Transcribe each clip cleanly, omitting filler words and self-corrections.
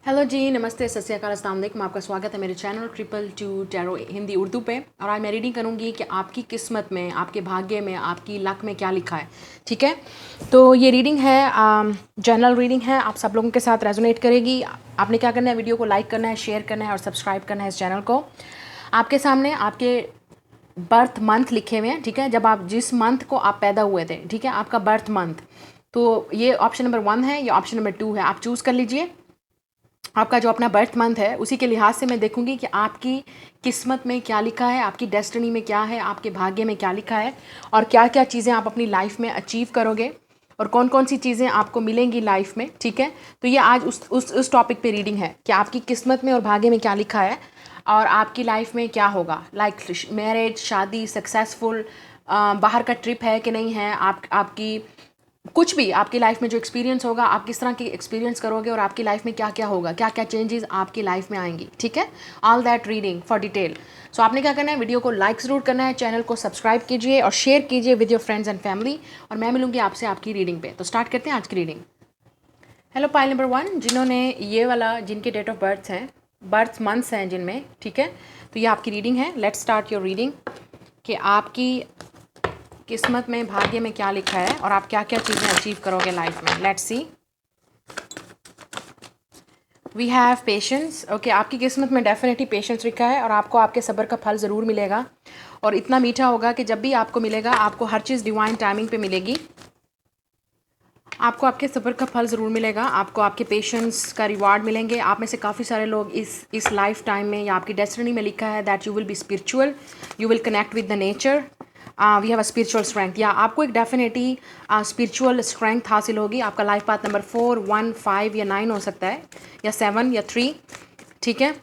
Hello जी, नमस्ते, सत श्री अकाल, अस्सलाम वालेकुम। आपका स्वागत है मेरे चैनल 222 टैरो हिंदी उर्दू पे। और आज मैं रीडिंग करूँगी कि आपकी किस्मत में, आपके भाग्य में, आपकी लक में क्या लिखा है। ठीक है, तो ये रीडिंग है, जनरल रीडिंग है, आप सब लोगों के साथ रेजोनेट करेगी। आपने क्या करना है, वीडियो को लाइक करना है, शेयर करना है और सब्सक्राइब करना है इस चैनल को। आपके सामने आपके बर्थ मंथ लिखे हुए हैं। ठीक है, जब आप जिस मंथ को आप पैदा हुए थे, ठीक है, आपका बर्थ मंथ। तो ये ऑप्शन नंबर 1 है, ये ऑप्शन नंबर 2 है, आप चूज़ कर लीजिए। आपका जो अपना बर्थ मंथ है उसी के लिहाज से मैं देखूंगी कि आपकी किस्मत में क्या लिखा है, आपकी डेस्टिनी में क्या है, आपके भाग्य में क्या लिखा है और क्या क्या चीज़ें आप अपनी लाइफ में अचीव करोगे और कौन कौन सी चीज़ें आपको मिलेंगी लाइफ में। ठीक है, तो ये आज उस टॉपिक पे रीडिंग है कि आपकी किस्मत में और भाग्य में क्या लिखा है और आपकी लाइफ में क्या होगा। लाइक मैरिज, शादी, सक्सेसफुल, बाहर का ट्रिप है कि नहीं है, आपकी कुछ भी आपकी लाइफ में जो एक्सपीरियंस होगा, आप किस तरह की एक्सपीरियंस करोगे और आपकी लाइफ में क्या क्या होगा, क्या क्या चेंजेस आपकी लाइफ में आएंगी। ठीक है, all that reading for detail. So आपने क्या करना है, वीडियो को लाइक ज़रूर करना है, चैनल को सब्सक्राइब कीजिए और शेयर कीजिए with your friends and family. और मैं मिलूंगी आपसे आपकी रीडिंग पे। तो स्टार्ट करते हैं आज की रीडिंग। हेलो पाइल नंबर 1, जिन्होंने ये वाला, जिनके डेट ऑफ बर्थ हैं, बर्थ मंथ्स हैं जिनमें, ठीक है, तो ये आपकी रीडिंग है। लेट्स स्टार्ट योर रीडिंग कि आपकी किस्मत में, भाग्य में क्या लिखा है और आप क्या क्या चीज़ें अचीव करोगे लाइफ में। Let's see. We have patience. Okay, आपकी किस्मत में डेफिनेटली पेशेंस लिखा है और आपको आपके सब्र का फल ज़रूर मिलेगा और इतना मीठा होगा कि जब भी आपको मिलेगा, आपको हर चीज़ डिवाइन टाइमिंग पे मिलेगी। आपको आपके सब्र का फल ज़रूर मिलेगा, आपको आपके पेशेंस का रिवार्ड मिलेंगे। आप में से काफ़ी सारे लोग इस लाइफ टाइम में या आपकी डेस्टिनी में लिखा है that you will be spiritual, you will connect with the nature, we have a spiritual strength. या आपको एक डेफिनेटली स्पिरिचुअल स्ट्रेंथ हासिल होगी। आपका लाइफ पाथ नंबर 4, 1, 5 या 9 हो सकता है, या 7 या 3। ठीक है,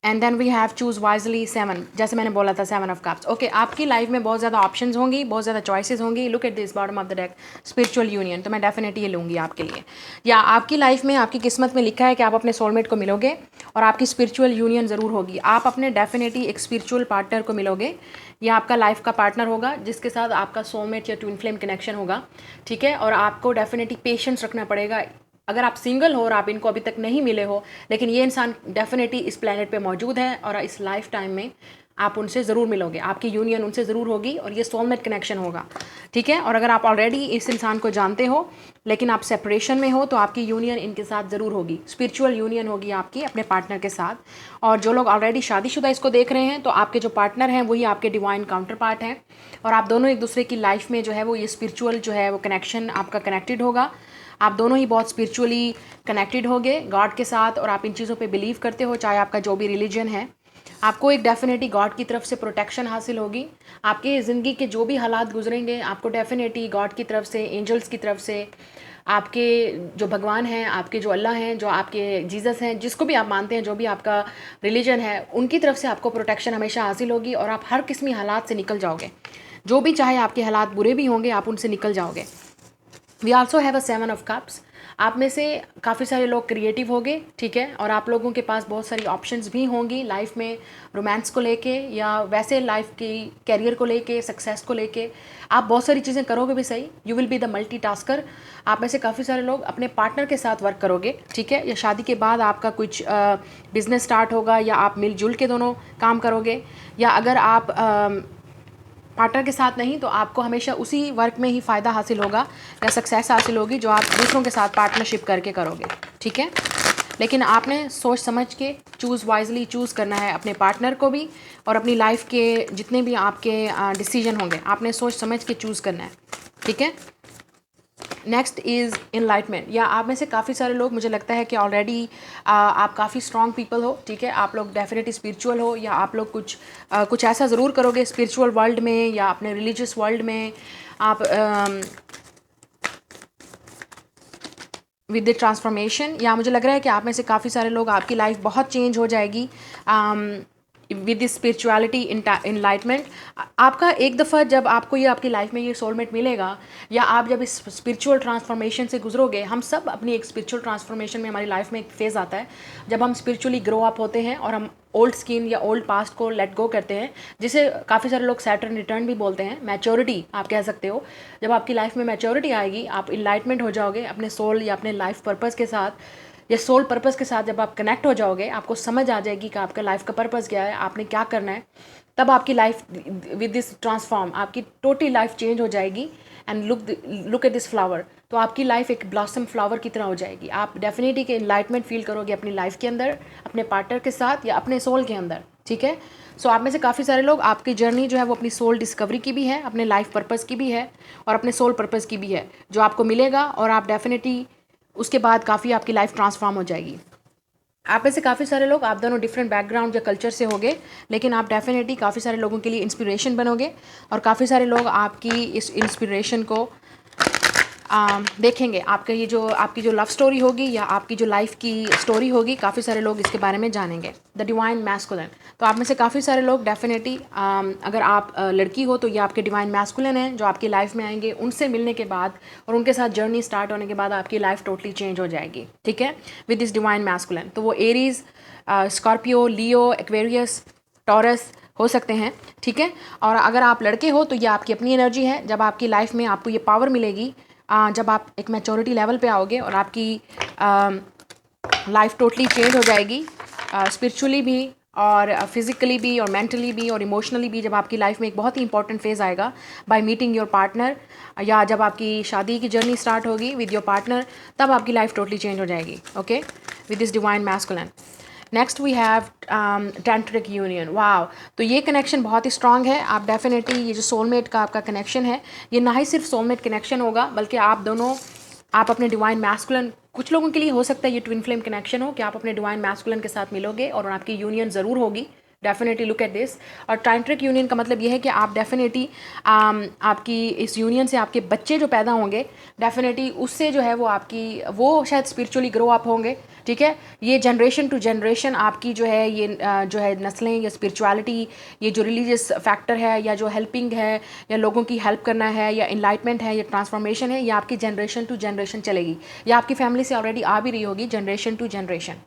and then we have choose wisely 7, जैसे मैंने बोला था 7 ऑफ कप्स। ओके, आपकी लाइफ में बहुत ज़्यादा ऑप्शंस होंगी, बहुत ज़्यादा चॉइसेस होंगी। Look at this bottom of the deck, spiritual union. तो मैं डेफिनेटली ये लूँगी आपके लिए। या आपकी लाइफ में, आपकी किस्मत में लिखा है कि आप अपने सोलमेट को मिलोगे और आपकी स्पिरिचुअल यूनियन ज़रूर होगी। आप अपने डेफिनेटली एक स्पिरिचुअल पार्टनर को मिलोगे या आपका लाइफ का पार्टनर होगा जिसके साथ आपका सोलमेट या ट्विन फ्लेम कनेक्शन होगा। ठीक है, और आपको डेफिनेटली पेशेंस रखना पड़ेगा। अगर आप सिंगल हो और आप इनको अभी तक नहीं मिले हो, लेकिन ये इंसान डेफिनेटली इस प्लेनेट पे मौजूद है और इस लाइफ टाइम में आप उनसे ज़रूर मिलोगे, आपकी यूनियन उनसे ज़रूर होगी और ये सोलमेट कनेक्शन होगा। ठीक है, और अगर आप ऑलरेडी इस इंसान को जानते हो लेकिन आप सेपरेशन में हो तो आपकी यूनियन इनके साथ ज़रूर होगी, स्पिरिचुअल यूनियन होगी आपकी अपने पार्टनर के साथ। और जो लोग ऑलरेडी शादीशुदा इसको देख रहे हैं तो आपके जो पार्टनर हैं वही आपके डिवाइन काउंटर पार्ट हैं और आप दोनों एक दूसरे की लाइफ में जो है वो ये स्पिरिचुअल जो है वो कनेक्शन आपका कनेक्टेड होगा। आप दोनों ही बहुत स्पिरिचुअली कनेक्टेड होगे गॉड के साथ और आप इन चीज़ों पे बिलीव करते हो, चाहे आपका जो भी रिलीजन है। आपको एक डेफिनेटली गॉड की तरफ से प्रोटेक्शन हासिल होगी। आपके ज़िंदगी के जो भी हालात गुजरेंगे, आपको डेफिनेटली गॉड की तरफ से, एंजल्स की तरफ से, आपके जो भगवान हैं, आपके जो अल्लाह हैं, जो आपके जीसस हैं, जिसको भी आप मानते हैं, जो भी आपका रिलीजन है, उनकी तरफ से आपको प्रोटेक्शन हमेशा हासिल होगी और आप हर किस्मी हालात से निकल जाओगे। जो भी, चाहे आपके हालात बुरे भी होंगे, आप उनसे निकल जाओगे। We also have a 7 of cups. आप में से काफ़ी सारे लोग क्रिएटिव होंगे, ठीक है, और आप लोगों के पास बहुत सारी ऑप्शंस भी होंगी लाइफ में, रोमांस को लेके या वैसे लाइफ की कैरियर को लेके, सक्सेस को लेके। आप बहुत सारी चीज़ें करोगे भी सही, you will be the multitasker. आप में से काफ़ी सारे लोग अपने पार्टनर के साथ वर्क करोगे, ठीक है, या शादी के बाद आपका कुछ बिजनेस स्टार्ट होगा या आप मिलजुल के दोनों काम करोगे। या अगर आप पार्टनर के साथ नहीं तो आपको हमेशा उसी वर्क में ही फ़ायदा हासिल होगा या सक्सेस हासिल होगी जो आप दूसरों के साथ पार्टनरशिप करके करोगे। ठीक है, लेकिन आपने सोच समझ के चूज़ वाइजली चूज़ करना है अपने पार्टनर को भी और अपनी लाइफ के जितने भी आपके डिसीजन होंगे, आपने सोच समझ के चूज़ करना है। ठीक है, नेक्स्ट इज़ इनलाइटमेंट। या आप में से काफ़ी सारे लोग, मुझे लगता है कि ऑलरेडी आप काफ़ी स्ट्रॉन्ग पीपल हो, ठीक है, आप लोग डेफिनेटली स्पिरिचुअल हो या आप लोग कुछ ऐसा ज़रूर करोगे स्पिरिचुअल वर्ल्ड में या अपने रिलीजियस वर्ल्ड में। आप विद द ट्रांसफॉर्मेशन, या मुझे लग रहा है कि आप में से काफ़ी सारे लोग, आपकी लाइफ बहुत चेंज हो जाएगी विद दिस स्पिरिचुअलिटी इनलाइटमेंट। आपका एक दफ़ा जब आपको ये आपकी लाइफ में ये सोलमेट मिलेगा या आप जब इस स्पिरिचुअल ट्रांसफॉर्मेशन से गुजरोगे, हम सब अपनी एक स्पिरिचुअल ट्रांसफॉर्मेशन में, हमारी लाइफ में एक फेज़ आता है जब हम स्पिरिचुअली ग्रो अप होते हैं और हम ओल्ड स्किन या ओल्ड पास्ट को लेट गो करते हैं, जिसे काफ़ी सारे लोग सैटर्न रिटर्न भी बोलते हैं, मैच्योरिटी आप कह सकते हो। जब आपकी लाइफ में मैच्योरिटी आएगी, आप इनलाइटमेंट हो जाओगे अपने सोल या अपने लाइफ पर्पस के साथ, या सोल पर्पस के साथ जब आप कनेक्ट हो जाओगे, आपको समझ आ जाएगी कि आपका लाइफ का पर्पस क्या है, आपने क्या करना है, तब आपकी लाइफ विद दिस ट्रांसफॉर्म, आपकी टोटली लाइफ चेंज हो जाएगी। And look at this flower, तो आपकी लाइफ एक ब्लॉसम फ्लावर की तरह हो जाएगी। आप डेफिनेटली के इनलाइटमेंट फील करोगे अपनी लाइफ के अंदर, अपने पार्टनर के साथ या अपने सोल के अंदर, ठीक है। सो आप में से काफ़ी सारे लोग, आपकी जर्नी जो है वो अपनी सोल डिस्कवरी की भी है, अपने लाइफ पर्पस की भी है और अपने सोल पर्पस की भी है, जो आपको मिलेगा और आप डेफिनेटली उसके बाद काफ़ी आपकी लाइफ ट्रांसफॉर्म हो जाएगी। आप में से काफ़ी सारे लोग, आप दोनों डिफरेंट बैकग्राउंड या कल्चर से होंगे, लेकिन आप डेफिनेटली काफ़ी सारे लोगों के लिए इंस्पिरेशन बनोगे और काफ़ी सारे लोग आपकी इस इंस्पिरेशन को देखेंगे। आपकी जो लव स्टोरी होगी या आपकी जो लाइफ की स्टोरी होगी, काफ़ी सारे लोग इसके बारे में जानेंगे। द डिवाइन मैस्कुलिन, तो आप में से काफ़ी सारे लोग डेफिनेटली, अगर आप लड़की हो तो ये आपके डिवाइन मैस्कुलिन हैं जो आपकी लाइफ में आएंगे। उनसे मिलने के बाद और उनके साथ जर्नी स्टार्ट होने के बाद आपकी लाइफ टोटली चेंज हो जाएगी, ठीक है, विद दिस डिवाइन मैस्कुलिन। तो वो एरीज, स्कॉर्पियो, लियो, एक्वेरियस, टॉरस हो सकते हैं, ठीक है। और अगर आप लड़के हो तो ये आपकी अपनी एनर्जी है। जब आपकी लाइफ में आपको ये पावर मिलेगी, जब आप एक मैच्योरिटी लेवल पे आओगे और आपकी लाइफ टोटली चेंज हो जाएगी, स्पिरिचुअली भी और फिज़िकली भी और मेंटली भी और इमोशनली भी। जब आपकी लाइफ में एक बहुत ही इंपॉर्टेंट फेज़ आएगा बाय मीटिंग योर पार्टनर, या जब आपकी शादी की जर्नी स्टार्ट होगी विद योर पार्टनर, तब आपकी लाइफ टोटली चेंज हो जाएगी, okay, with this divine masculine. Next we have tantric union. Wow, तो ये कनेक्शन बहुत ही स्ट्रांग है। आप डेफिनेटली, ये जो सोलमेट का आपका कनेक्शन है, ये ना ही सिर्फ सोलमेट कनेक्शन होगा, बल्कि आप दोनों, आप अपने डिवाइन मैस्कुलिन, कुछ लोगों के लिए हो सकता है ये ट्विन फ्लेम कनेक्शन हो कि आप अपने डिवाइन मैस्कुलिन के साथ मिलोगे और आपकी यूनियन ज़रूर होगी। Definitely look at this. और टैंट्रिक यूनियन का मतलब ये है कि आप डेफिनेटली आपकी इस यूनियन से आपके बच्चे जो पैदा होंगे, डेफिनेटली उससे जो है वो शायद स्पिरिचुअली ग्रो अप होंगे, ठीक है। ये जनरेशन टू जनरेशन आपकी जो है ये जो है नस्लें या स्पिरिचुअलिटी, ये जो रिलीजियस फैक्टर है या जो हेल्पिंग है या लोगों की हेल्प करना है या इनलाइटमेंट है या ट्रांसफॉर्मेशन है, ये आपकी जनरेशन टू जनरेशन चलेगी। या आपकी फैमिली से ऑलरेडी आ भी रही होगी जनरेशन टू जनरेशन।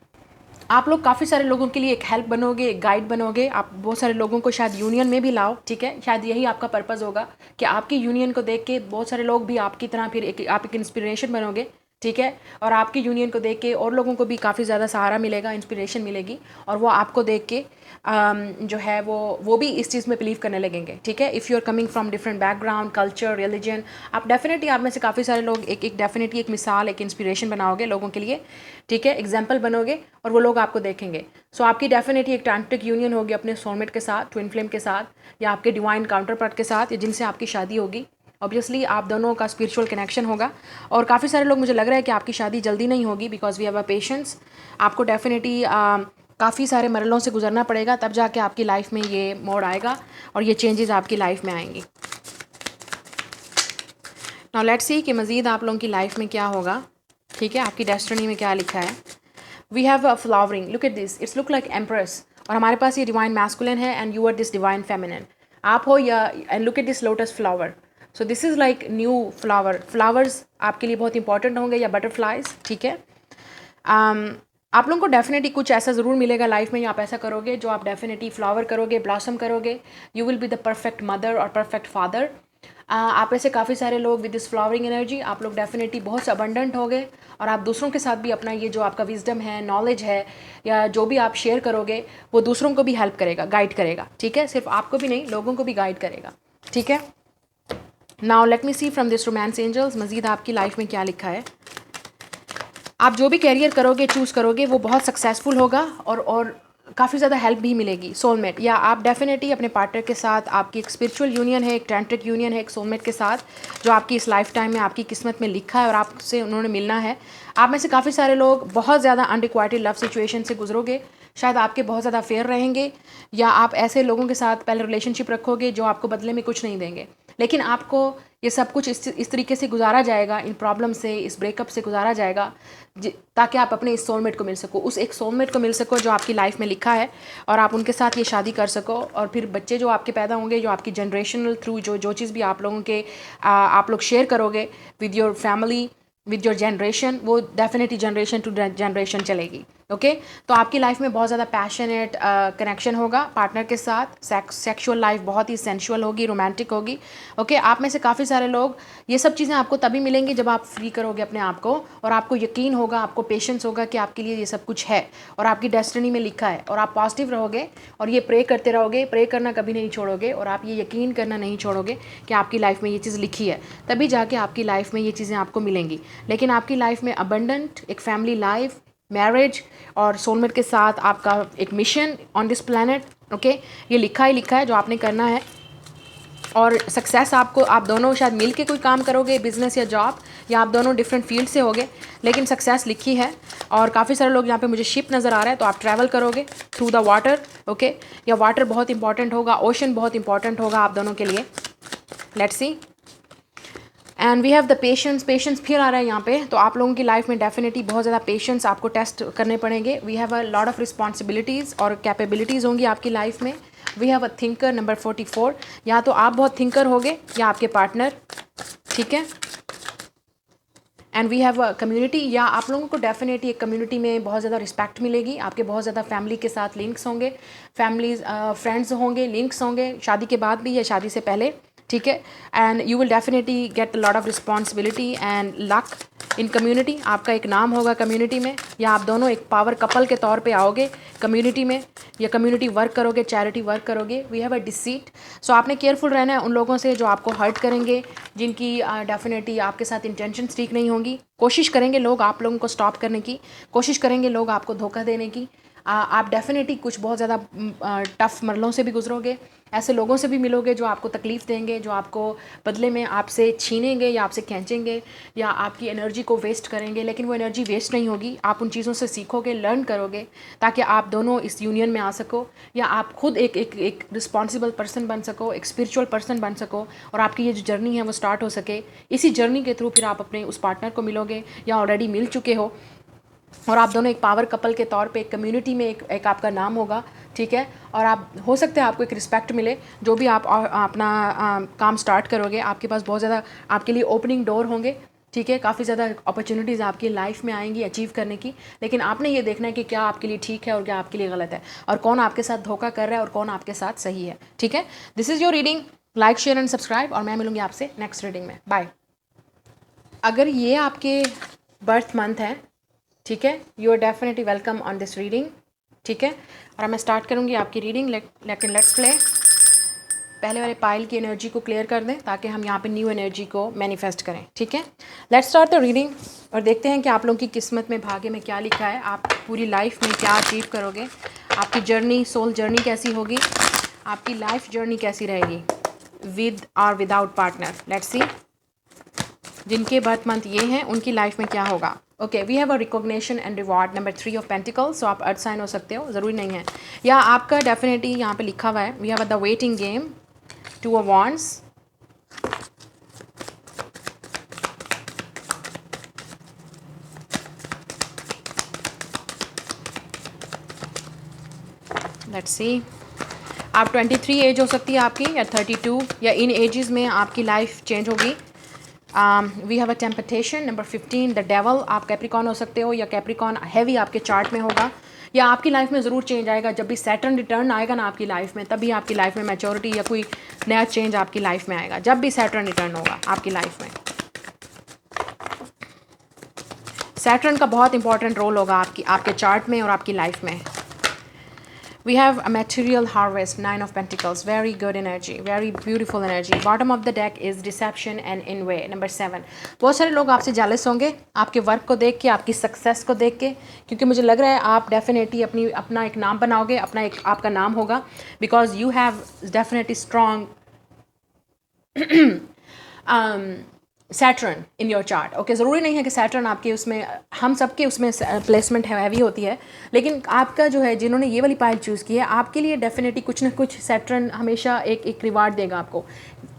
आप लोग काफ़ी सारे लोगों के लिए एक हेल्प बनोगे, एक गाइड बनोगे। आप बहुत सारे लोगों को शायद यूनियन में भी लाओ, ठीक है। शायद यही आपका पर्पज़ होगा कि आपकी यूनियन को देख के बहुत सारे लोग भी आपकी तरह फिर आप एक इंस्पिरेशन बनोगे, ठीक है। और आपकी यूनियन को देख के और लोगों को भी काफ़ी ज़्यादा सहारा मिलेगा, इंस्पिरेशन मिलेगी, और वो आपको देख के जो है वो भी इस चीज़ में बिलीव करने लगेंगे, ठीक है। If you are coming from different background, culture, religion, आप डेफिनेटली, आप में से काफ़ी सारे लोग एक डेफिनेटली एक मिसाल, एक इंस्पिरेशन बनाओगे लोगों के लिए, ठीक है, एग्जाम्पल बनोगे और वो लोग आपको देखेंगे। सो आपकी डेफिनेटली एक टैंट्रिक यूनियन होगी अपने सोलमेट के साथ, ट्विन फ्लेम के साथ, या आपके डिवाइन काउंटर पार्ट के साथ, या जिनसे आपकी शादी होगी। ऑब्वियसली आप दोनों का स्पिरिचुअल कनेक्शन होगा। और काफ़ी सारे लोग, मुझे लग रहा है कि आपकी शादी जल्दी नहीं होगी, because we have a patience. आपको डेफिनेटली काफ़ी सारे मरलों से गुजरना पड़ेगा, तब जाके आपकी लाइफ में ये मोड़ आएगा और ये चेंजेस आपकी लाइफ में आएंगी। नाउ लेट्स सी कि मज़ीद आप लोगों की लाइफ में क्या होगा, ठीक है, आपकी डेस्टिनी में क्या लिखा है। We have a flowering, look at this, it's look like empress, और हमारे पास ये डिवाइन मैस्कुलिन है and you are this divine feminine, आप हो या, and look at this lotus flower. So this is like new flower. Flowers आपके लिए बहुत इंपॉर्टेंट होंगे, या बटरफ्लाइज, ठीक है। आप लोगों को डेफिनेटली कुछ ऐसा ज़रूर मिलेगा लाइफ में, आप ऐसा करोगे जो आप डेफिनेटली फ्लावर करोगे, ब्लॉसम करोगे। You will be the perfect mother और परफेक्ट फादर। आप ऐसे काफ़ी सारे लोग विद दिस फ्लावरिंग एनर्जी, आप लोग डेफिनेटली बहुत से अबंडेंट होंगे, और आप दूसरों के साथ भी अपना ये जो आपका विजडम है, नॉलेज है, या जो भी आप शेयर करोगे, वो दूसरों को भी हेल्प करेगा, गाइड करेगा, ठीक है। सिर्फ आपको भी नहीं, लोगों को भी गाइड करेगा, ठीक है। Now let me see from this romance angels, मज़ीद आपकी लाइफ में क्या लिखा है। आप जो भी कैरियर करोगे, चूज़ करोगे, वो बहुत सक्सेसफुल होगा और काफ़ी ज़्यादा हेल्प भी मिलेगी सोलमेट, या आप डेफिनेटली अपने पार्टनर के साथ, आपकी एक स्पिरिचुअल यूनियन है, एक टैंट्रिक यूनियन है एक सोलमेट के साथ, जो आपकी इस लाइफ टाइम में आपकी किस्मत में लिखा है और आपसे उन्होंने मिलना है। आप में से काफ़ी सारे लोग बहुत ज़्यादा अनरिक्वाइटेड लव सिचुएशन से गुजरोगे, शायद आपके बहुत ज़्यादा अफेयर रहेंगे, या आप ऐसे लोगों के साथ पहले रिलेशनशिप रखोगे जो आपको बदले में कुछ नहीं देंगे, लेकिन आपको ये सब कुछ इस तरीके से गुजारा जाएगा, इन प्रॉब्लम से, इस ब्रेकअप से गुजारा जाएगा, ताकि आप अपने इस सोलमेट को मिल सको, उस एक सोलमेट को मिल सको जो आपकी लाइफ में लिखा है, और आप उनके साथ ये शादी कर सको, और फिर बच्चे जो आपके पैदा होंगे, जो आपकी जनरेशनल थ्रू जो चीज़ भी आप लोगों के आप लोग शेयर करोगे with your family, with your generation, वो डेफिनेटली जनरेशन टू जनरेशन चलेगी। ओके तो आपकी लाइफ में बहुत ज़्यादा पैशनेट कनेक्शन होगा पार्टनर के साथ, सेक्सुअल लाइफ बहुत ही सेंशुअल होगी, रोमांटिक होगी। ओके आप में से काफ़ी सारे लोग, ये सब चीज़ें आपको तभी मिलेंगी जब आप फ्री करोगे अपने आप को, और आपको यकीन होगा, आपको पेशेंस होगा कि आपके लिए ये सब कुछ है और आपकी डेस्टिनी में लिखा है, और आप पॉजिटिव रहोगे और ये प्रे करते रहोगे, प्रे करना कभी नहीं छोड़ोगे, और आप ये यकीन करना नहीं छोड़ोगे कि आपकी लाइफ में ये चीज़ लिखी है, तभी जाके आपकी लाइफ में ये चीज़ें आपको मिलेंगी। लेकिन आपकी लाइफ में अबंडेंट एक फैमिली लाइफ, मैरिज और सोलमेट के साथ आपका एक mission on this planet, okay ये लिखा ही लिखा है जो आपने करना है। और सक्सेस आपको, आप दोनों शायद मिल के कोई काम करोगे, बिजनेस या जॉब, या आप दोनों डिफरेंट फील्ड से होगे, लेकिन सक्सेस लिखी है। और काफ़ी सारे लोग यहाँ पे मुझे शिप नज़र आ रहा है, तो आप ट्रैवल करोगे थ्रू द वाटर, ओके या वाटर बहुत इंपॉर्टेंट होगा, ओशन बहुत इंपॉर्टेंट होगा आप दोनों के लिए। Let's see and we have the patience, patience फिर आ रहा है यहाँ पे, तो आप लोगों की लाइफ में डेफिनेटली बहुत ज़्यादा पेशेंस आपको टेस्ट करने पड़ेंगे। We have a lot of responsibilities और कैपेबिलिटीज़ होंगी आपकी लाइफ में। We have a thinker number 44, या तो आप बहुत थिंकर होगे या आपके पार्टनर, ठीक है। And we have a community, या आप लोगों को डेफिनेटली एक कम्युनिटी में बहुत ज़्यादा रिस्पेक्ट मिलेगी, आपके बहुत ज़्यादा फैमिली के साथ लिंक्स होंगे, फैमिलीज फ्रेंड्स होंगे, लिंक्स होंगे, शादी के बाद भी या शादी से पहले, ठीक है। And you will definitely get a lot of responsibility and luck in community, आपका एक नाम होगा कम्युनिटी में, या आप दोनों एक पावर कपल के तौर पे आओगे कम्युनिटी में, या कम्युनिटी वर्क करोगे, चैरिटी वर्क करोगे। वी हैव अ डिसीट, सो आपने केयरफुल रहना है उन लोगों से जो आपको हर्ट करेंगे, जिनकी डेफिनेटली आपके साथ इंटेंशंस ठीक नहीं होंगी। कोशिश करेंगे लोग आप लोगों को स्टॉप करने की, कोशिश करेंगे लोग आपको धोखा देने की। आप डेफिनेटली कुछ बहुत ज़्यादा टफ मरलों से भी गुजरोगे, ऐसे लोगों से भी मिलोगे जो आपको तकलीफ़ देंगे, जो आपको बदले में आपसे छीनेंगे या आपसे खींचेंगे या आपकी एनर्जी को वेस्ट करेंगे, लेकिन वो एनर्जी वेस्ट नहीं होगी। आप उन चीज़ों से सीखोगे, लर्न करोगे, ताकि आप दोनों इस यूनियन में आ सको, या आप खुद एक रिस्पॉन्सिबल पर्सन बन सको, एक स्पिरिचुअल पर्सन बन सको, और आपकी ये जो जर्नी है वो स्टार्ट हो सके। इसी जर्नी के थ्रू फिर आप अपने उस पार्टनर को मिलोगे या ऑलरेडी मिल चुके हो, और आप दोनों एक पावर कपल के तौर पे एक कम्युनिटी में एक आपका नाम होगा, ठीक है। और आप, हो सकता है आपको एक रिस्पेक्ट मिले, जो भी आप अपना काम स्टार्ट करोगे, आपके पास बहुत ज़्यादा आपके लिए ओपनिंग डोर होंगे, ठीक है। काफ़ी ज़्यादा अपॉर्चुनिटीज़ आपकी लाइफ में आएंगी अचीव करने की, लेकिन आपने ये देखना है कि क्या आपके लिए ठीक है और क्या आपके लिए गलत है, और कौन आपके साथ धोखा कर रहा है और कौन आपके साथ सही है, ठीक है। This is your reading, like share and subscribe, और मैं मिलूंगी आपसे नेक्स्ट रीडिंग में। बाय। अगर ये आपके बर्थ मंथ है, ठीक है, you are definitely welcome on this reading, ठीक है। और मैं स्टार्ट करूँगी आपकी रीडिंग, लेकिन लेट्स प्ले। पहले वाले पाइल की एनर्जी को क्लियर कर दें ताकि हम यहाँ पे न्यू एनर्जी को मैनिफेस्ट करें, ठीक है। लेट्स स्टार्ट द रीडिंग और देखते हैं कि आप लोगों की किस्मत में, भाग्य में क्या लिखा है, आप पूरी लाइफ में क्या अचीव करोगे, आपकी जर्नी, सोल जर्नी कैसी होगी, आपकी लाइफ जर्नी कैसी रहेगी, विद और विदाउट पार्टनर। लेट्स सी जिनके बर्थ मंथ ये हैं उनकी लाइफ में क्या होगा। Okay, we have a recognition and reward number 3 of pentacles, so आप अर्थ साइन हो सकते हो, ज़रूरी नहीं है, या आपका डेफिनेटली यहाँ पे लिखा हुआ है we have the waiting game, 2 of wands, let's see. आप 23 एज हो सकती है आपकी, या 32, या इन एजेस में आपकी लाइफ चेंज होगी। We have a temptation number 15, the devil. आप कैप्रिकॉन हो सकते हो, या कैप्रिकॉन हैवी आपके चार्ट में होगा, या आपकी लाइफ में ज़रूर चेंज आएगा। जब भी सैटर्न रिटर्न आएगा ना आपकी लाइफ में, तभी आपकी लाइफ में मैच्योरिटी या कोई नया चेंज आपकी लाइफ में आएगा, जब भी सैटर्न रिटर्न होगा आपकी लाइफ में। सैटर्न का बहुत इंपॉर्टेंट रोल होगा आपके चार्ट में और आपकी लाइफ में। We have a material harvest, 9 of Pentacles, very good energy, very beautiful energy. Bottom of the deck is deception and envy, number 7. बहुत सारे लोग आपसे jealous होंगे आपके वर्क को देख के, आपकी सक्सेस को देख के, क्योंकि मुझे लग रहा है आप डेफिनेटली अपना एक नाम बनाओगे, अपना एक आपका नाम होगा, because you have definitely strong Saturn in your chart. Okay, ज़रूरी नहीं है कि सैटर्न आपके उसमें, हम सबके उसमें प्लेसमेंट हैवी होती है, लेकिन आपका जो है, जिन्होंने ये वाली पाइल चूज़ की है, आपके लिए डेफिनेटली कुछ ना कुछ सैटर्न हमेशा एक रिवार्ड देगा आपको,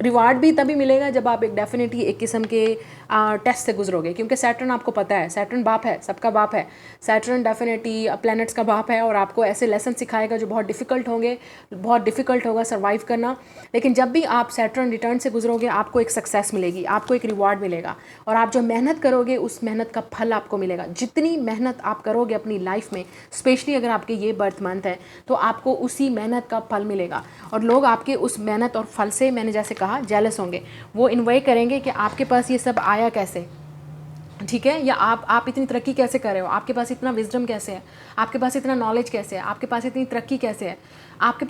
रिवार्ड भी तभी मिलेगा जब आप एक डेफिनेटली एक किस्म के टेस्ट से गुजरोगे, क्योंकि सैटर्न आपको पता है, सैटर्न बाप है, सबका बाप है। सैटर्न डेफिनेटली प्लैनेट्स का बाप है और आपको ऐसे लेसन सिखाएगा जो बहुत डिफ़िकल्ट होंगे, बहुत डिफ़िकल्ट होगा सर्वाइव करना। लेकिन जब भी आप सैटर्न रिटर्न से गुजरोगे आपको एक सक्सेस मिलेगी, आपको एक रिवार्ड मिलेगा, और आप जो मेहनत करोगे उस मेहनत का फल आपको मिलेगा। जितनी मेहनत आप करोगे अपनी लाइफ में, स्पेशली अगर आपके ये बर्थ मंथ है, तो आपको उसी मेहनत का फल मिलेगा। और लोग आपके उस मेहनत और फल से, मैंने जैसे कहा, जेलस होंगे। वो इन्वाई करेंगे कि आपके पास ये सब आया कैसे, ठीक है, या आप इतनी तरक्की कैसे कर रहे हो, आपके पास इतना विजडम कैसे है, आपके पास इतना नॉलेज कैसे है, आपके पास इतनी तरक्की कैसे है, आपके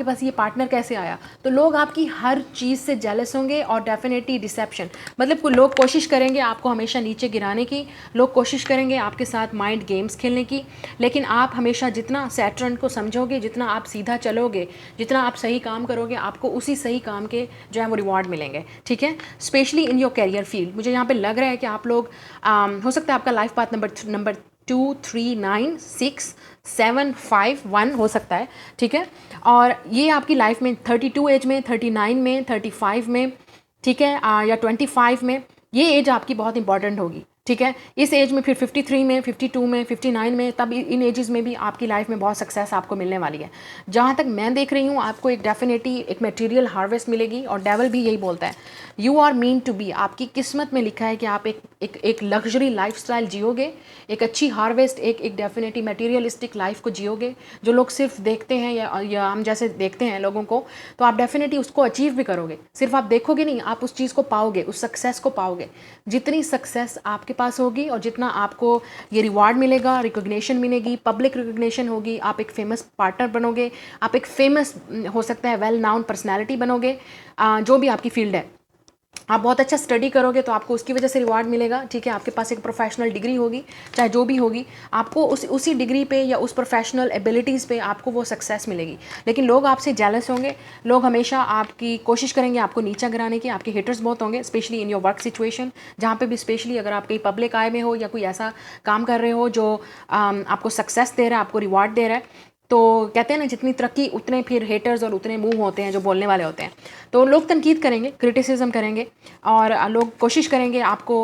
पास ये पार्टनर कैसे आया। तो लोग आपकी हर चीज़ से जेलस होंगे और डेफिनेटली डिसेप्शन, मतलब लोग कोशिश करेंगे आपको हमेशा नीचे गिराने की, लोग कोशिश करेंगे आपके साथ माइंड गेम्स खेलने की। लेकिन आप हमेशा जितना सैटर्न को समझोगे, जितना आप सीधा चलोगे, जितना आप सही काम करोगे, आपको उसी सही काम के जो है वो रिवॉर्ड मिलेंगे, ठीक है। Specially in your career field, मुझे यहाँ पे लग रहा है कि आप लोग हो सकता है आपका लाइफ पाथ नंबर 2, 3, 9, 6, 7, 5, 1 हो सकता है, ठीक है। और ये आपकी लाइफ में 32 एज में, 39 में, 35 में, ठीक है, या 25 में, ये एज आपकी बहुत इंपॉर्टेंट होगी, ठीक है। इस एज में फिर 53 में, 52 में, 59 में, तब इन एजेस में भी आपकी लाइफ में बहुत सक्सेस आपको मिलने वाली है। जहाँ तक मैं देख रही हूँ आपको एक डेफिनेटली एक मटेरियल हार्वेस्ट मिलेगी, और डेवल भी यही बोलता है, you are meant to be, आपकी किस्मत में लिखा है कि आप एक लग्जरी लाइफस्टाइल जियोगे, एक अच्छी हार्वेस्ट, एक डेफिनेटली मटेरियलिस्टिक लाइफ को जियोगे। जो लोग सिर्फ देखते हैं या हम जैसे देखते हैं लोगों को, तो आप डेफिनेटली उसको अचीव भी करोगे। सिर्फ आप देखोगे नहीं, आप उस चीज़ को पाओगे, उस सक्सेस को पाओगे। जितनी सक्सेस आपके पास होगी और जितना आपको ये रिवार्ड मिलेगा, रिकॉग्निशन मिलेगी, पब्लिक रिकॉग्निशन होगी, आप एक फेमस पार्टनर बनोगे, आप एक फेमस हो सकता है वेल नाउन पर्सनैलिटी बनोगे, जो भी आपकी फील्ड है। आप बहुत अच्छा स्टडी करोगे तो आपको उसकी वजह से रिवार्ड मिलेगा, ठीक है। आपके पास एक प्रोफेशनल डिग्री होगी, चाहे जो भी होगी, आपको उसी डिग्री पे या उस प्रोफेशनल एबिलिटीज़ पे आपको वो सक्सेस मिलेगी। लेकिन लोग आपसे जेलस होंगे, लोग हमेशा आपकी कोशिश करेंगे आपको नीचा गिराने की। आपके हेटर्स बहुत होंगे, specially in your work situation, जहाँ पे भी, स्पेशली अगर आप कहीं पब्लिक आय में हो या कोई ऐसा काम कर रहे हो जो आपको सक्सेस दे रहा है, आपको रिवार्ड दे रहा है। तो कहते हैं ना, जितनी तरक्की उतने फिर हेटर्स और उतने मुंह होते हैं जो बोलने वाले होते हैं। तो लोग तनकीद करेंगे, क्रिटिसिज्म करेंगे, और लोग कोशिश करेंगे आपको,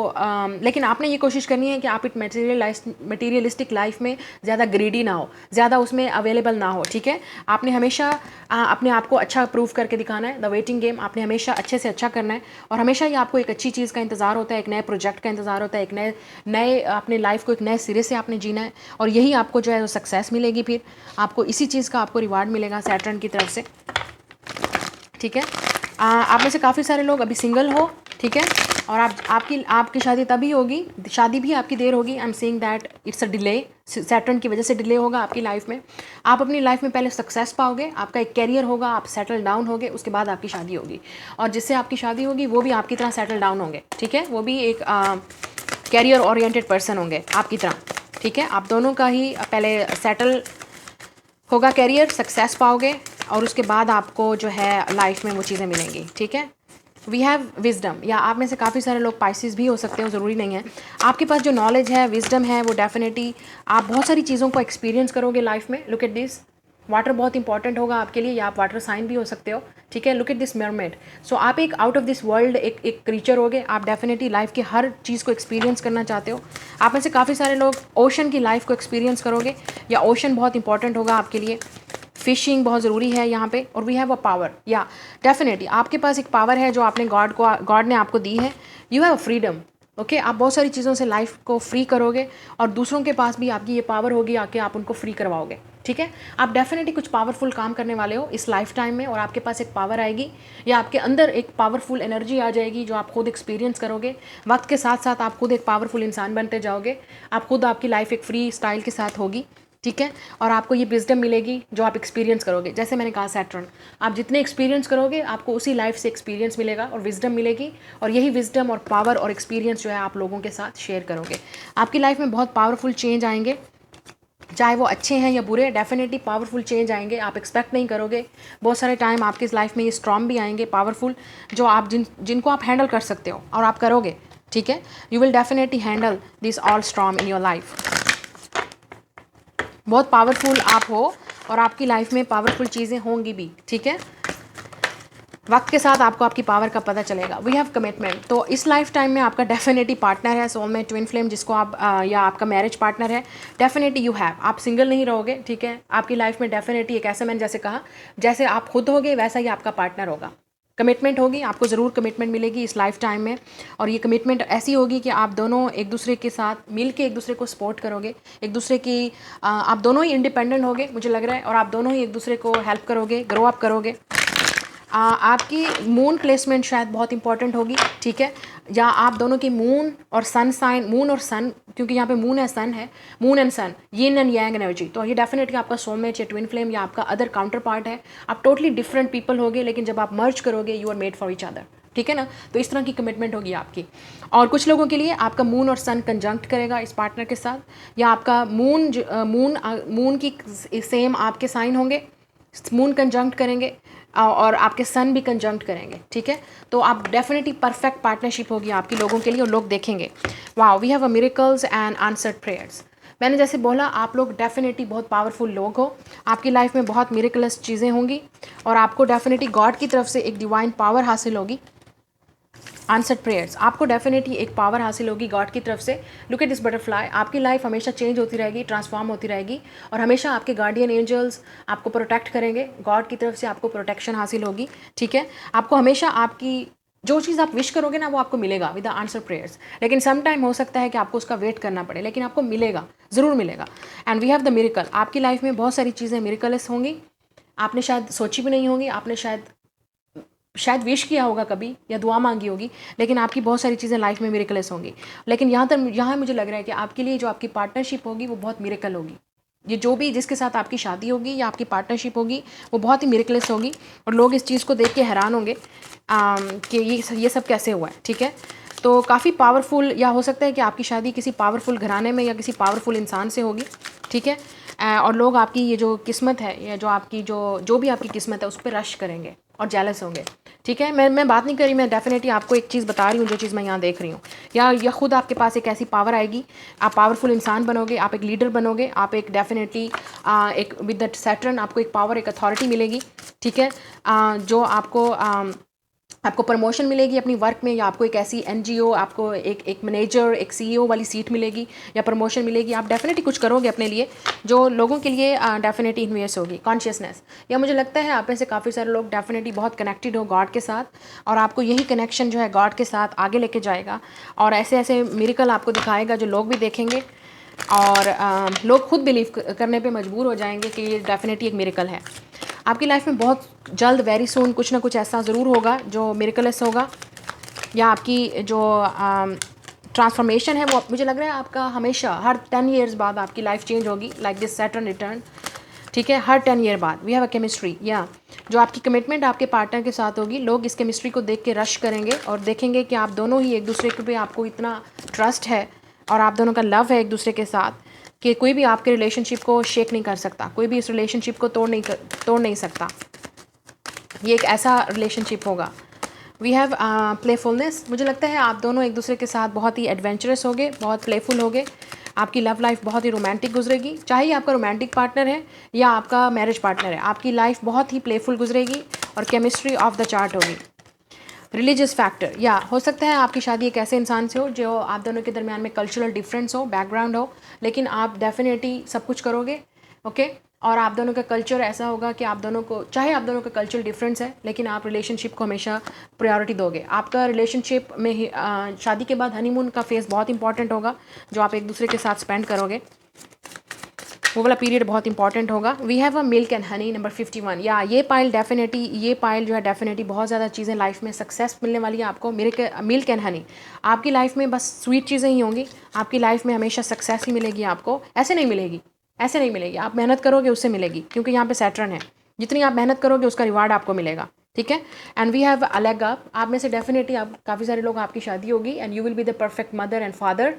लेकिन आपने ये कोशिश करनी है कि आप एक मटेरियलिस्टिक लाइफ में ज़्यादा ग्रीडी ना हो, ज़्यादा उसमें अवेलेबल ना हो, ठीक है। आपने हमेशा अपने आप को अच्छा प्रूव करके दिखाना है, द वेटिंग गेम आपने हमेशा अच्छे से अच्छा करना है। और हमेशा ही आपको एक अच्छी चीज़ का इंतज़ार होता है, एक नए प्रोजेक्ट का इंतज़ार होता है, एक नए अपने लाइफ को एक नए सिरे से आपने जीना है, और यही आपको जो है वो सक्सेस मिलेगी। फिर आपको इसी चीज़ का आपको रिवार्ड मिलेगा सैटर्न की तरफ से, ठीक है। आप में से काफ़ी सारे लोग अभी सिंगल हो, ठीक है, और आपकी शादी तभी होगी, शादी भी आपकी देर होगी। I am saying that it's a delay, Saturn की वजह से डिले होगा आपकी लाइफ में। आप अपनी लाइफ में पहले सक्सेस पाओगे, आपका एक कैरियर होगा, आप सेटल डाउन होगे, उसके बाद आपकी शादी होगी, और जिससे आपकी शादी होगी वो भी आपकी तरह सेटल डाउन होंगे, ठीक है। वो भी एक कैरियर ओरिएंटेड पर्सन होंगे आपकी तरह, ठीक है। आप दोनों का ही पहले सेटल होगा कैरियर, सक्सेस पाओगे, और उसके बाद आपको जो है लाइफ में वो चीज़ें मिलेंगी, ठीक है। वी हैव विजडम, या आप में से काफ़ी सारे लोग पाइसिस भी हो सकते हो, ज़रूरी नहीं है। आपके पास जो नॉलेज है, विजडम है, वो डेफिनेटली आप बहुत सारी चीज़ों को एक्सपीरियंस करोगे लाइफ में। लुक एट दिस, वाटर बहुत इंपॉर्टेंट होगा आपके लिए, या आप वाटर साइन भी हो सकते हो, ठीक है। लुक एट दिस मरमेड, सो आप एक आउट ऑफ दिस वर्ल्ड एक क्रीचर होगे। आप डेफिनेटली लाइफ के हर चीज़ को एक्सपीरियंस करना चाहते हो। आप में से काफ़ी सारे लोग ओशन की लाइफ को एक्सपीरियंस करोगे, या ओशन बहुत इंपॉर्टेंट होगा आपके लिए। फिशिंग बहुत ज़रूरी है यहाँ पे, और वी हैव अ पावर, या डेफिनेटली आपके पास एक पावर है जो आपने गॉड ने आपको दी है। You have a freedom, okay. आप बहुत सारी चीज़ों से लाइफ को फ्री करोगे, और दूसरों के पास भी आपकी ये पावर होगी आके आप उनको फ्री करवाओगे, ठीक है। आप डेफिनेटली कुछ पावरफुल काम करने वाले हो इस लाइफ टाइम में, और आपके पास एक पावर आएगी, या आपके अंदर एक पावरफुल एनर्जी आ जाएगी जो आप खुद एक्सपीरियंस करोगे। वक्त के साथ साथ आप खुद एक पावरफुल इंसान बनते जाओगे। आप खुद, आपकी लाइफ एक फ्री स्टाइल के साथ होगी, ठीक है। और आपको ये विजडम मिलेगी जो आप एक्सपीरियंस करोगे। जैसे मैंने कहा, सैटर्न, आप जितने एक्सपीरियंस करोगे आपको उसी लाइफ से एक्सपीरियंस मिलेगा और विजडम मिलेगी, और यही विजडम और पावर और एक्सपीरियंस जो है आप लोगों के साथ शेयर करोगे। आपकी लाइफ में बहुत पावरफुल चेंज आएंगे, चाहे वो अच्छे हैं या बुरे, डेफिनेटली पावरफुल चेंज आएंगे, आप एक्सपेक्ट नहीं करोगे। बहुत सारे टाइम आपकी लाइफ में ये स्ट्रॉन्ग भी आएंगे, पावरफुल, जो आप जिनको आप हैंडल कर सकते हो, और आप करोगे, ठीक है। You will definitely handle this all strong in your life. बहुत पावरफुल आप हो, और आपकी लाइफ में पावरफुल चीज़ें होंगी भी, ठीक है। वक्त के साथ आपको आपकी पावर का पता चलेगा। वी हैव कमिटमेंट, तो इस लाइफ टाइम में आपका डेफिनेटली पार्टनर है, सोलमेट, ट्विन फ्लेम, जिसको आप या आपका मैरिज पार्टनर है, डेफिनेटली यू हैव। आप सिंगल नहीं रहोगे, ठीक है। आपकी लाइफ में डेफिनेटली एक ऐसा, मैंने जैसे कहा, जैसे आप खुद होगे वैसा ही आपका पार्टनर होगा। कमिटमेंट होगी, आपको ज़रूर कमिटमेंट मिलेगी इस लाइफ टाइम में, और ये कमिटमेंट ऐसी होगी कि आप दोनों एक दूसरे के साथ मिल के एक दूसरे को सपोर्ट करोगे, एक दूसरे की आप दोनों ही इंडिपेंडेंट होगे मुझे लग रहा है, और आप दोनों ही एक दूसरे को हेल्प करोगे, ग्रो अप करोगे। आपकी मून प्लेसमेंट शायद बहुत इंपॉर्टेंट होगी, ठीक है। या आप दोनों की मून और सन साइन, मून और सन, क्योंकि यहाँ पे मून है, सन है, moon and sun, yin and yang energy, तो ये डेफिनेटली आपका सोलमेट या ट्विन फ्लेम या आपका अदर काउंटर पार्ट है। आप टोटली डिफरेंट पीपल होगे, लेकिन जब आप मर्ज करोगे you are made for each other, ठीक है ना। तो इस तरह की कमिटमेंट होगी आपकी। और कुछ लोगों के लिए आपका मून और सन कंजंक्ट करेगा इस पार्टनर के साथ, या आपका मून की सेम आपके साइन होंगे, मून कंजंक्ट करेंगे, और आपके सन भी कंजंक्ट करेंगे, ठीक है। तो आप डेफिनेटली परफेक्ट पार्टनरशिप होगी आपकी लोगों के लिए, और लोग देखेंगे wow we have a miracles and answered prayers. मैंने जैसे बोला, आप लोग डेफिनेटली बहुत पावरफुल लोग हो, आपकी लाइफ में बहुत मिरेकलस चीज़ें होंगी, और आपको डेफिनेटली गॉड की तरफ से एक डिवाइन पावर हासिल होगी। आंसर्ड प्रेयर्स, आपको डेफिनेटली एक पावर हासिल होगी गॉड की तरफ से। लुक एट दिस बटरफ्लाई, आपकी लाइफ हमेशा चेंज होती रहेगी, ट्रांसफॉर्म होती रहेगी, और हमेशा आपके गार्डियन एंजल्स आपको प्रोटेक्ट करेंगे, गॉड की तरफ से आपको प्रोटेक्शन हासिल होगी, ठीक है। आपको हमेशा आपकी जो चीज़ आप विश करोगे ना वो आपको मिलेगा विद द आंसर प्रेयर्स, लेकिन सम टाइम हो सकता है कि आपको उसका वेट करना पड़े, लेकिन आपको मिलेगा, ज़रूर मिलेगा। And we have the miracle, आपकी लाइफ में बहुत सारी चीज़ें मिरेकलस होंगी, आपने शायद सोची भी नहीं होंगी, आपने शायद विश किया होगा कभी या दुआ मांगी होगी, लेकिन आपकी बहुत सारी चीज़ें लाइफ में मिरेकलस होंगी। लेकिन यहाँ मुझे लग रहा है कि आपके लिए जो आपकी पार्टनरशिप होगी वो बहुत मिरेकल होगी। ये जो भी जिसके साथ आपकी शादी होगी या आपकी पार्टनरशिप होगी वो बहुत ही मिरेकलस होगी, और लोग इस चीज़ को देख के हैरान होंगे कि ये सब कैसे हुआ है, ठीक है। तो काफ़ी पावरफुल, या हो सकता है कि आपकी शादी किसी पावरफुल घराने में या किसी पावरफुल इंसान से होगी, ठीक है। और लोग आपकी ये जो किस्मत है, या जो आपकी जो भी आपकी किस्मत है उस पर रश करेंगे और जेलस होंगे, ठीक है। मैं बात नहीं करी, मैं डेफिनेटली आपको एक चीज़ बता रही हूँ, जो चीज़ मैं यहाँ देख रही हूँ, या खुद आपके पास एक ऐसी पावर आएगी, आप पावरफुल इंसान बनोगे, आप एक लीडर बनोगे, आप एक डेफिनेटली एक विद द सैटर्न आपको एक पावर, एक अथॉरिटी मिलेगी, ठीक है। जो आपको प्रमोशन मिलेगी अपनी वर्क में, या आपको एक ऐसी एनजीओ, आपको एक मैनेजर, एक सीईओ वाली सीट मिलेगी, या प्रमोशन मिलेगी। आप डेफिनेटली कुछ करोगे अपने लिए जो लोगों के लिए डेफिनेटली इन्वेस्ट होगी। कॉन्शियसनेस, या मुझे लगता है आप में से काफ़ी सारे लोग डेफिनेटली बहुत कनेक्टेड हो गॉड के साथ, और आपको यही कनेक्शन जो है गॉड के साथ आगे लेके जाएगा, और ऐसे ऐसे मिरेकल आपको दिखाएगा जो लोग भी देखेंगे, और लोग खुद बिलीव करने पे मजबूर हो जाएंगे कि ये डेफिनेटली एक मिरेकल है। आपकी लाइफ में बहुत जल्द, वेरी सून, कुछ ना कुछ ऐसा ज़रूर होगा जो मिरेकलस होगा, या आपकी जो ट्रांसफॉर्मेशन है वो मुझे लग रहा है आपका हमेशा हर 10 ईयर्स बाद आपकी लाइफ चेंज होगी, लाइक दिस सैटर्न रिटर्न, ठीक है। हर 10 ईयर बाद वी हैव अ केमिस्ट्री, या जो आपकी कमिटमेंट आपके पार्टनर के साथ होगी, लोग इस केमिस्ट्री को देख के रश करेंगे और देखेंगे कि आप दोनों ही एक दूसरे के पे आपको इतना ट्रस्ट है, और आप दोनों का लव है एक दूसरे के साथ, कि कोई भी आपके रिलेशनशिप को शेक नहीं कर सकता, कोई भी इस रिलेशनशिप को तोड़ नहीं सकता। ये एक ऐसा रिलेशनशिप होगा। वी हैव प्लेफुलनेस, मुझे लगता है आप दोनों एक दूसरे के साथ बहुत ही एडवेंचरस होगे, बहुत प्लेफुल होगे, आपकी लव लाइफ बहुत ही रोमांटिक गुजरेगी, चाहे आपका रोमांटिक पार्टनर है या आपका मैरिज पार्टनर है, आपकी लाइफ बहुत ही प्लेफुल गुजरेगी, और केमिस्ट्री ऑफ द चार्ट होगी। रिलीजियस फैक्टर, या हो सकता है आपकी शादी एक ऐसे इंसान से हो जो आप दोनों के दरमियान में कल्चरल डिफरेंस हो, बैकग्राउंड हो, लेकिन आप डेफिनेटली सब कुछ करोगे, ओके। और आप दोनों का कल्चर ऐसा होगा कि आप दोनों को, चाहे आप दोनों का कल्चरल डिफरेंस है, लेकिन आप रिलेशनशिप को हमेशा प्रायोरिटी दोगे। आपका रिलेशनशिप में ही शादी के बाद हनीमून का फेज़ बहुत इंपॉर्टेंट होगा, जो आप एक दूसरे के साथ स्पेंड करोगे, वो वाला पीरियड बहुत इंपॉर्टेंट होगा। We have a milk and honey number 51, या ये पाइल जो है डेफिनेटली बहुत ज़्यादा चीज़ें लाइफ में सक्सेस मिलने वाली है आपको। मिल्क एंड हनी, आपकी लाइफ में बस स्वीट चीज़ें ही होंगी, आपकी लाइफ में हमेशा सक्सेस ही मिलेगी आपको, ऐसे नहीं मिलेगी, आप मेहनत करोगे उससे मिलेगी, क्योंकि यहाँ पे सैटर्न है, जितनी आप मेहनत करोगे उसका रिवार्ड आपको मिलेगा, ठीक है। And we have a leg up, आप में से डेफिनेटली आप काफ़ी सारे लोग, आपकी शादी होगी, and you will be the perfect mother and father,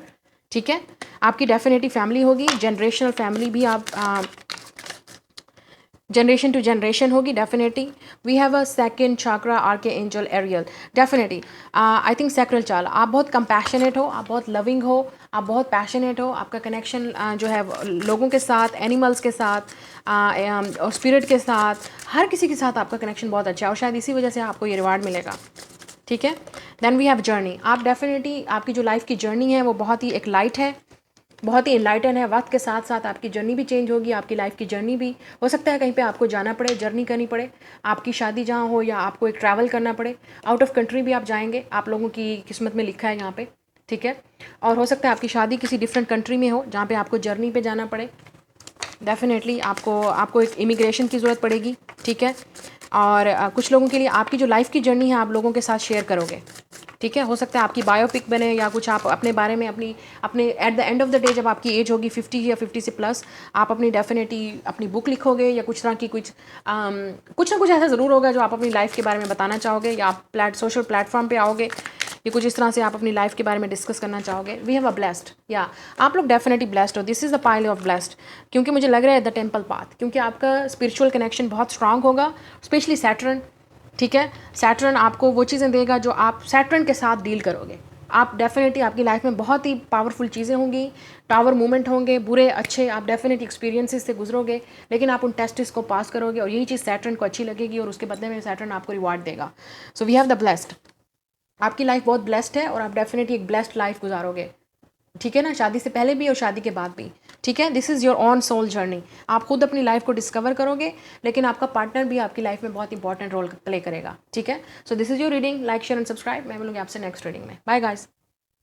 ठीक है। आपकी डेफिनेटली फैमिली होगी, जनरेशनल फैमिली भी आप जनरेशन टू जनरेशन होगी definitely. We have a second chakra archangel Ariel definitely. I think sacral चाल, आप बहुत कंपैशनेट हो, आप बहुत लविंग हो, आप बहुत पैशनेट हो. आपका कनेक्शन जो है लोगों के साथ, एनिमल्स के साथ और स्पिरिट के साथ, हर किसी के साथ आपका कनेक्शन बहुत अच्छा है और शायद इसी वजह से आपको ये रिवार्ड मिलेगा. ठीक है. Then we have journey. आप डेफिनेटली आपकी जो लाइफ की जर्नी है वो बहुत ही एक लाइट है, बहुत ही इनलाइटन है. वक्त के साथ साथ आपकी जर्नी भी चेंज होगी, आपकी लाइफ की जर्नी भी हो सकता है कहीं पे आपको जाना पड़े, जर्नी करनी पड़े, आपकी शादी जहाँ हो या आपको एक ट्रैवल करना पड़े. आउट ऑफ कंट्री भी आप जाएंगे, आप लोगों की किस्मत में लिखा है यहाँ पे. ठीक है. और हो सकता है आपकी शादी किसी डिफरेंट कंट्री में हो जहाँ पे आपको जर्नी पे जाना पड़े. डेफिनेटली आपको एक इमिग्रेशन की ज़रूरत पड़ेगी. ठीक है. और कुछ लोगों के लिए आपकी जो लाइफ की जर्नी है आप लोगों के साथ शेयर करोगे. ठीक है. हो सकता है आपकी बायोपिक बने या कुछ आप अपने बारे में अपने at the end of the day जब आपकी एज होगी 50 या 50 से प्लस, आप अपनी डेफिनेटली अपनी बुक लिखोगे या कुछ तरह की कुछ ना कुछ ऐसा ज़रूर होगा जो आप अपनी लाइफ के बारे में बताना चाहोगे, या आप सोशल प्लेटफॉर्म पे आओगे या कुछ इस तरह से आप अपनी लाइफ के बारे में डिस्कस करना चाहोगे. वी हैव अ ब्लेस्ड, या आप लोग डेफिनेटली ब्लेस्ड हो. This is the pile of blessed, क्योंकि मुझे लग रहा है द टेम्पल पाथ, क्योंकि आपका स्पिरिचुअल कनेक्शन बहुत स्ट्रांग होगा, स्पेशली सैटर्न. ठीक है. सैटर्न आपको वो चीज़ें देगा जो आप सैटर्न के साथ डील करोगे. आप डेफिनेटली आपकी लाइफ में बहुत ही पावरफुल चीज़ें होंगी, टावर मूवमेंट होंगे, बुरे अच्छे, आप डेफिनेटली एक्सपीरियंसेस से गुजरोगे, लेकिन आप उन टेस्ट्स को पास करोगे और यही चीज़ सैटर्न को अच्छी लगेगी और उसके बदले में सैटर्न आपको रिवार्ड देगा. So we have the blessed. आपकी लाइफ बहुत ब्लेस्ड है और आप डेफिनेटली एक ब्लेस्ड लाइफ गुजारोगे. ठीक है ना, शादी से पहले भी और शादी के बाद भी. ठीक है. This is your own soul journey. आप खुद अपनी लाइफ को डिस्कवर करोगे, लेकिन आपका पार्टनर भी आपकी लाइफ में बहुत इंपॉर्टेंट रोल प्ले करेगा. ठीक है. So this is your reading. Like share and subscribe. मैं मिलूंगी आपसे नेक्स्ट रीडिंग में. Bye guys.